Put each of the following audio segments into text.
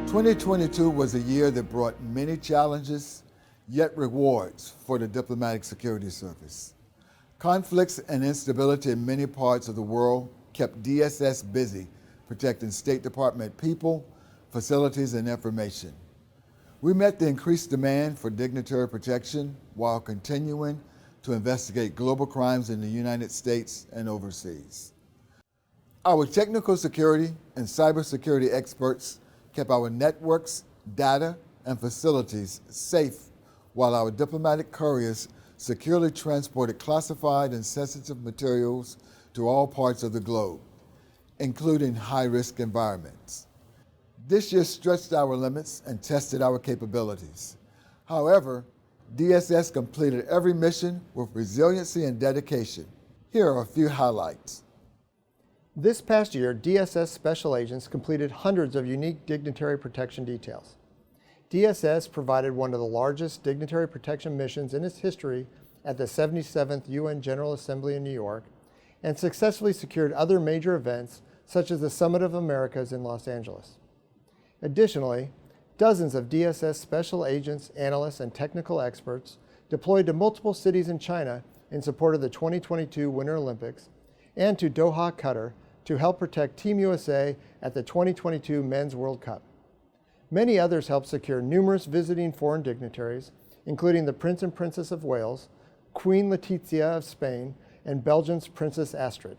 2022 was a year that brought many challenges, yet rewards for the Diplomatic Security Service. Conflicts and instability in many parts of the world kept DSS busy protecting State Department people, facilities, and information. We met the increased demand for dignitary protection while continuing to investigate global crimes in the United States and overseas. Our technical security and cybersecurity experts kept our networks, data, and facilities safe while our diplomatic couriers securely transported classified and sensitive materials to all parts of the globe, including high-risk environments. This year stretched our limits and tested our capabilities. However, DSS completed every mission with resiliency and dedication. Here are a few highlights. This past year, DSS special agents completed hundreds of unique dignitary protection details. DSS provided one of the largest dignitary protection missions in its history at the 77th UN General Assembly in New York, and successfully secured other major events such as the Summit of Americas in Los Angeles. Additionally, dozens of DSS special agents, analysts, and technical experts deployed to multiple cities in China in support of the 2022 Winter Olympics and to Doha, Qatar, to help protect Team USA at the 2022 Men's World Cup. Many others helped secure numerous visiting foreign dignitaries, including the Prince and Princess of Wales, Queen Letizia of Spain, and Belgium's Princess Astrid.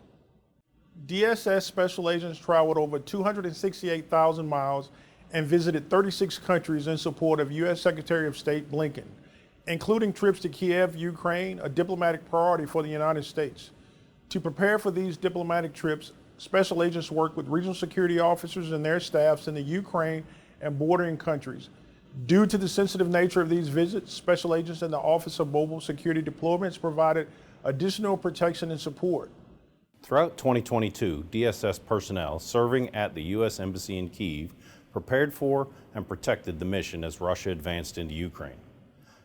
DSS special agents traveled over 268,000 miles and visited 36 countries in support of U.S. Secretary of State Blinken, including trips to Kiev, Ukraine, a diplomatic priority for the United States. To prepare for these diplomatic trips, special agents worked with regional security officers and their staffs in the Ukraine and bordering countries. Due to the sensitive nature of these visits, special agents in the Office of Mobile Security Deployments provided additional protection and support. Throughout 2022, DSS personnel serving at the U.S. Embassy in Kyiv prepared for and protected the mission as Russia advanced into Ukraine.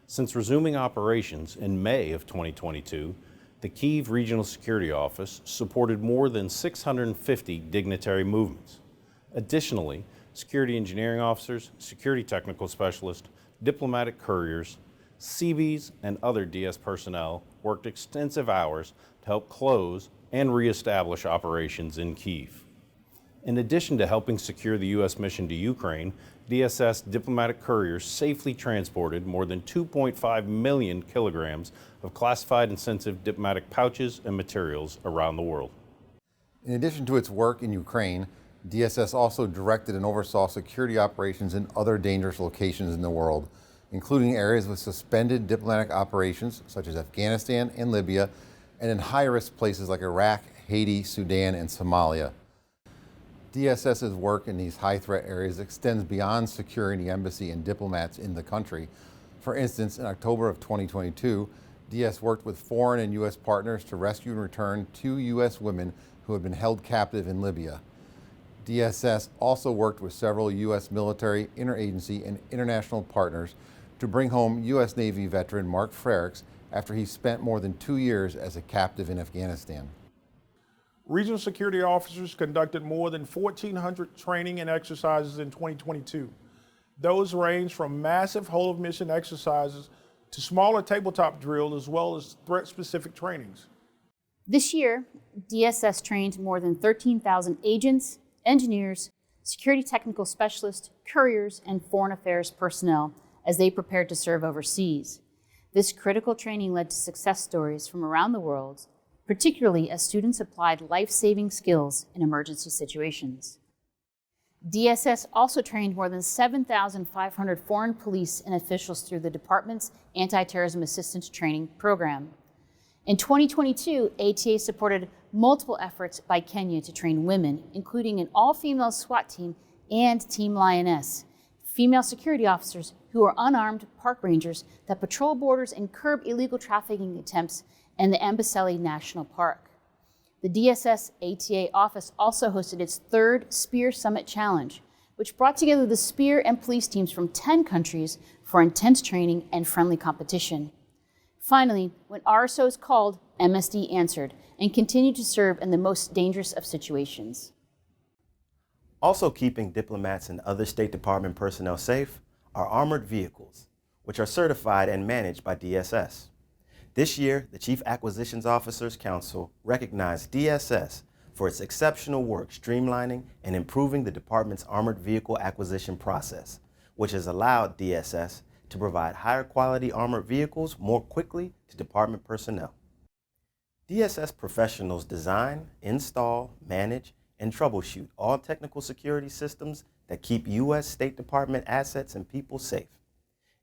Since resuming operations in May of 2022, the Kyiv Regional Security Office supported more than 650 dignitary movements. Additionally, security engineering officers, security technical specialists, diplomatic couriers, CBs, and other DS personnel worked extensive hours to help close and reestablish operations in Kyiv. In addition to helping secure the U.S. mission to Ukraine, DSS diplomatic couriers safely transported more than 2.5 million kilograms of classified and sensitive diplomatic pouches and materials around the world. In addition to its work in Ukraine, DSS also directed and oversaw security operations in other dangerous locations in the world, including areas with suspended diplomatic operations such as Afghanistan and Libya, and in high-risk places like Iraq, Haiti, Sudan, and Somalia. DSS's work in these high-threat areas extends beyond securing the embassy and diplomats in the country. For instance, in October of 2022, DS worked with foreign and U.S. partners to rescue and return 2 U.S. women who had been held captive in Libya. DSS also worked with several U.S. military, interagency, and international partners to bring home U.S. Navy veteran Mark Frericks after he spent more than 2 years as a captive in Afghanistan. Regional security officers conducted more than 1,400 training and exercises in 2022. Those range from massive whole-of-mission exercises to smaller tabletop drills, as well as threat-specific trainings. This year, DSS trained more than 13,000 agents, engineers, security technical specialists, couriers, and foreign affairs personnel as they prepared to serve overseas. This critical training led to success stories from around the world, particularly as students applied life-saving skills in emergency situations. DSS also trained more than 7,500 foreign police and officials through the department's Anti-Terrorism Assistance Training Program. In 2022, ATA supported multiple efforts by Kenya to train women, including an all-female SWAT team and Team Lioness, female security officers who are unarmed park rangers that patrol borders and curb illegal trafficking attempts in the Amboseli National Park. The DSS ATA office also hosted its 3rd Spear Summit Challenge, which brought together the Spear and police teams from 10 countries for intense training and friendly competition. Finally, when RSOs called, MSD answered and continued to serve in the most dangerous of situations. Also keeping diplomats and other State Department personnel safe are armored vehicles, which are certified and managed by DSS. This year, the Chief Acquisitions Officers Council recognized DSS for its exceptional work streamlining and improving the department's armored vehicle acquisition process, which has allowed DSS to provide higher quality armored vehicles more quickly to department personnel. DSS professionals design, install, manage, and troubleshoot all technical security systems that keep U.S. State Department assets and people safe.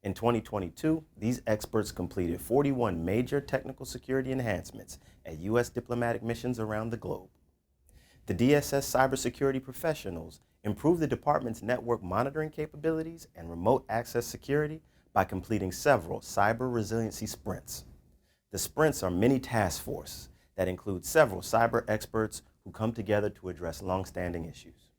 In 2022, these experts completed 41 major technical security enhancements at U.S. diplomatic missions around the globe. The DSS cybersecurity professionals improved the department's network monitoring capabilities and remote access security by completing several cyber resiliency sprints. The sprints are mini task forces that include several cyber experts who come together to address long-standing issues.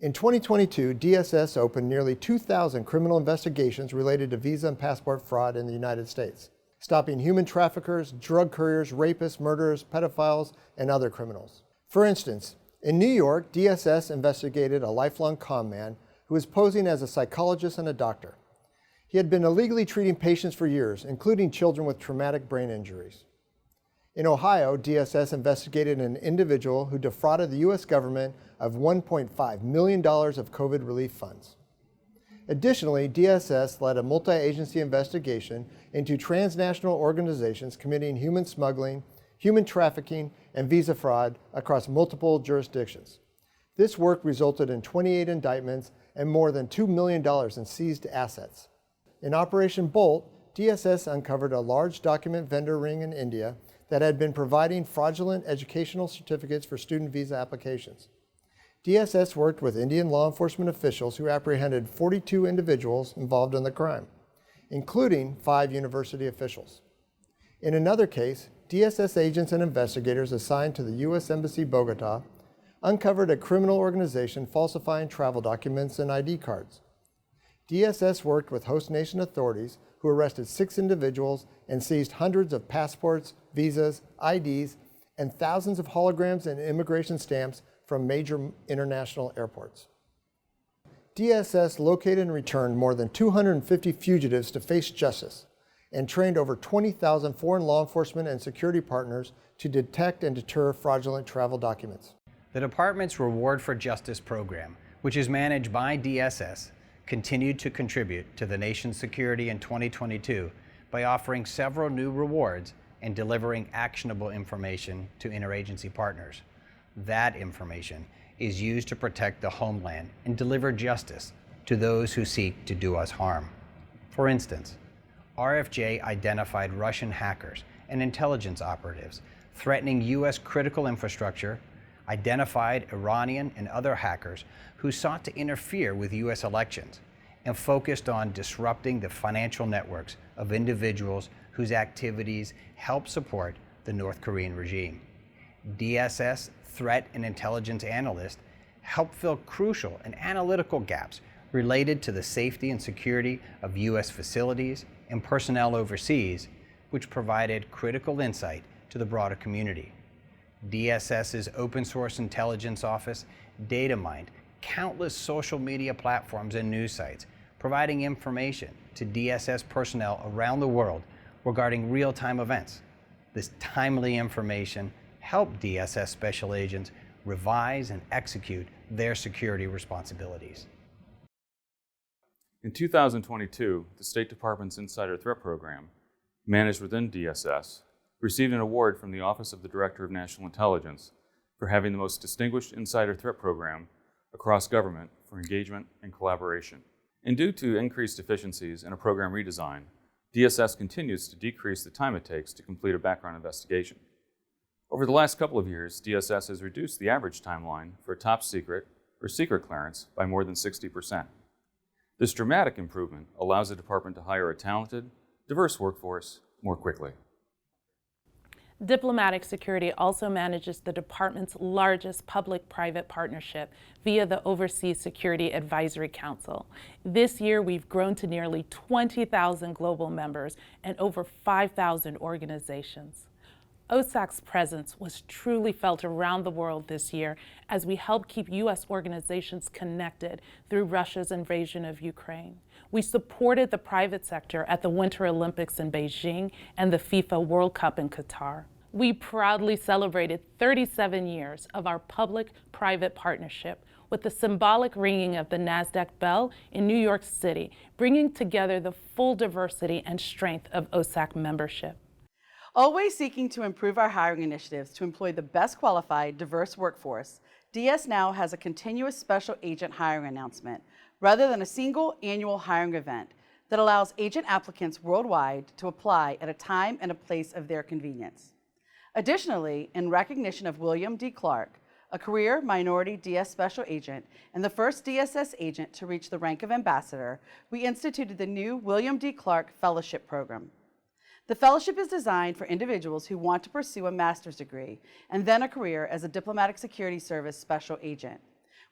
In 2022, DSS opened nearly 2,000 criminal investigations related to visa and passport fraud in the United States, stopping human traffickers, drug couriers, rapists, murderers, pedophiles, and other criminals. For instance, in New York, DSS investigated a lifelong con man who was posing as a psychologist and a doctor. He had been illegally treating patients for years, including children with traumatic brain injuries. In Ohio, DSS investigated an individual who defrauded the U.S. government of $1.5 million of COVID relief funds. Additionally, DSS led a multi-agency investigation into transnational organizations committing human smuggling, human trafficking, and visa fraud across multiple jurisdictions. This work resulted in 28 indictments and more than $2 million in seized assets. In Operation Bolt, DSS uncovered a large document vendor ring in India that had been providing fraudulent educational certificates for student visa applications. DSS worked with Indian law enforcement officials who apprehended 42 individuals involved in the crime, including 5 university officials. In another case, DSS agents and investigators assigned to the U.S. Embassy Bogota uncovered a criminal organization falsifying travel documents and ID cards. DSS worked with host nation authorities who arrested 6 individuals and seized hundreds of passports, visas, IDs, and thousands of holograms and immigration stamps from major international airports. DSS located and returned more than 250 fugitives to face justice and trained over 20,000 foreign law enforcement and security partners to detect and deter fraudulent travel documents. The department's Reward for Justice program, which is managed by DSS, continued to contribute to the nation's security in 2022 by offering several new rewards and delivering actionable information to interagency partners. That information is used to protect the homeland and deliver justice to those who seek to do us harm. For instance, RFJ identified Russian hackers and intelligence operatives threatening U.S. critical infrastructure, identified Iranian and other hackers who sought to interfere with U.S. elections, and focused on disrupting the financial networks of individuals whose activities help support the North Korean regime. DSS threat and intelligence analysts help fill crucial and analytical gaps related to the safety and security of U.S. facilities and personnel overseas, which provided critical insight to the broader community. DSS's open source intelligence office data mined countless social media platforms and news sites, providing information to DSS personnel around the world regarding real-time events. This timely information helped DSS special agents revise and execute their security responsibilities. In 2022, the State Department's Insider Threat Program, managed within DSS, received an award from the Office of the Director of National Intelligence for having the most distinguished insider threat program across government for engagement and collaboration. And due to increased efficiencies and a program redesign, DSS continues to decrease the time it takes to complete a background investigation. Over the last couple of years, DSS has reduced the average timeline for a top secret or secret clearance by more than 60%. This dramatic improvement allows the department to hire a talented, diverse workforce more quickly. Diplomatic Security also manages the department's largest public-private partnership via the Overseas Security Advisory Council. This year, we've grown to nearly 20,000 global members and over 5,000 organizations. OSAC's presence was truly felt around the world this year as we helped keep U.S. organizations connected through Russia's invasion of Ukraine. We supported the private sector at the Winter Olympics in Beijing and the FIFA World Cup in Qatar. We proudly celebrated 37 years of our public-private partnership with the symbolic ringing of the NASDAQ bell in New York City, bringing together the full diversity and strength of OSAC membership. Always seeking to improve our hiring initiatives to employ the best qualified, diverse workforce, DS now has a continuous special agent hiring announcement rather than a single annual hiring event that allows agent applicants worldwide to apply at a time and a place of their convenience. Additionally, in recognition of William D. Clark, a career minority DS special agent and the first DSS agent to reach the rank of ambassador, we instituted the new William D. Clark Fellowship Program. The fellowship is designed for individuals who want to pursue a master's degree and then a career as a diplomatic security service special agent.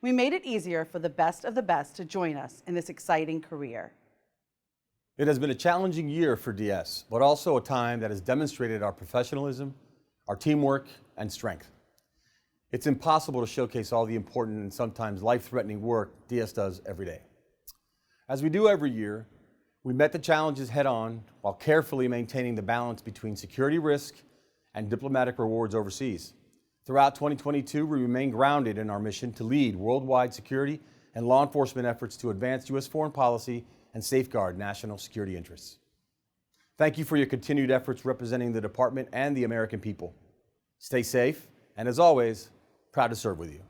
We made it easier for the best of the best to join us in this exciting career. It has been a challenging year for DS, but also a time that has demonstrated our professionalism, our teamwork, and strength. It's impossible to showcase all the important and sometimes life-threatening work DS does every day. As we do every year, we met the challenges head-on while carefully maintaining the balance between security risk and diplomatic rewards overseas. Throughout 2022, we remain grounded in our mission to lead worldwide security and law enforcement efforts to advance U.S. foreign policy and safeguard national security interests. Thank you for your continued efforts representing the department and the American people. Stay safe, and as always, proud to serve with you.